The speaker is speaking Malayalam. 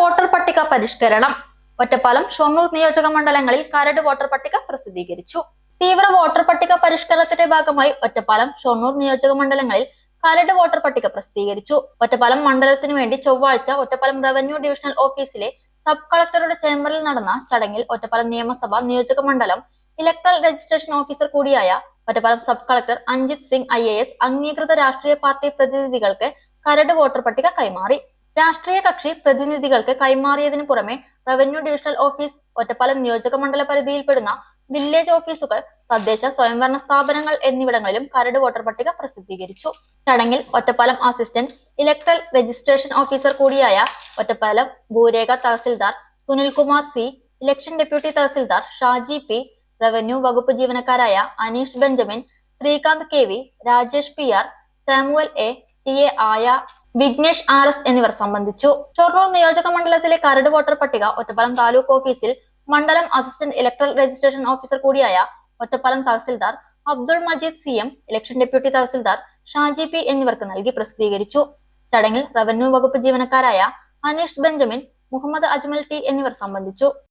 വോട്ടർ പട്ടിക പരിഷ്കരണം. ഒറ്റപ്പാലം, ഷൊർണൂർ നിയോജക മണ്ഡലങ്ങളിൽ കരട് വോട്ടർ പട്ടിക പ്രസിദ്ധീകരിച്ചു. തീവ്ര വോട്ടർ പട്ടിക പരിഷ്കരണത്തിന്റെ ഭാഗമായി ഒറ്റപ്പാലം, ഷൊർണൂർ നിയോജക മണ്ഡലങ്ങളിൽ കരട് വോട്ടർ പട്ടിക പ്രസിദ്ധീകരിച്ചു. ഒറ്റപ്പാലം മണ്ഡലത്തിനു വേണ്ടി ചൊവ്വാഴ്ച ഒറ്റപ്പാലം റവന്യൂ ഡിവിഷണൽ ഓഫീസിലെ സബ് കളക്ടറുടെ ചേംബറിൽ നടന്ന ചടങ്ങിൽ ഒറ്റപ്പാലം നിയമസഭാ നിയോജക മണ്ഡലം ഇലക്ട്രൽ രജിസ്ട്രേഷൻ ഓഫീസർ കൂടിയായ Ottapalam sub collector Anjith Singh IAS അംഗീകൃത രാഷ്ട്രീയ പാർട്ടി പ്രതിനിധികൾക്ക് കരട് വോട്ടർ പട്ടിക കൈമാറി. രാഷ്ട്രീയ കക്ഷി പ്രതിനിധികൾക്ക് കൈമാറിയതിനു പുറമെ റവന്യൂ ഡിവിഷണൽ ഓഫീസ്, ഒറ്റപ്പാലം നിയോജക മണ്ഡല പരിധിയിൽപ്പെടുന്ന വില്ലേജ് ഓഫീസുകൾ, തദ്ദേശ സ്വയംഭരണ സ്ഥാപനങ്ങൾ എന്നിവിടങ്ങളിലും കരട് വോട്ടർ പട്ടിക പ്രസിദ്ധീകരിച്ചു. ചടങ്ങിൽ Ottapalam assistant electoral registration officer കൂടിയായ ഒറ്റപ്പാലം ഭൂരേഖ tahsildar Sunilkumar C, election deputy tahsildar Shaji P, revenue വകുപ്പ് ജീവനക്കാരായ Aneesh Benjamin, Srikanth KV, Rajesh PR, Samuel A, TA ആയ, വിഘ്നേഷ് RS എന്നിവർ സംബന്ധിച്ചു. ഷൊർണൂർ നിയോജക മണ്ഡലത്തിലെ കരട് വോട്ടർ പട്ടിക ഒറ്റപ്പാലം താലൂക്ക് ഓഫീസിൽ മണ്ഡലം അസിസ്റ്റന്റ് ഇലക്ട്രൽ രജിസ്ട്രേഷൻ ഓഫീസർ കൂടിയായ Ottapalam tahsildar Abdul Majeed CM, election deputy tahsildar Shaji P എന്നിവർക്ക് നൽകി പ്രസിദ്ധീകരിച്ചു. ചടങ്ങിൽ റവന്യൂ വകുപ്പ് ജീവനക്കാരായ അനീഷ് ബെഞ്ചമിൻ, മുഹമ്മദ് അജ്മൽ T എന്നിവർ സംബന്ധിച്ചു.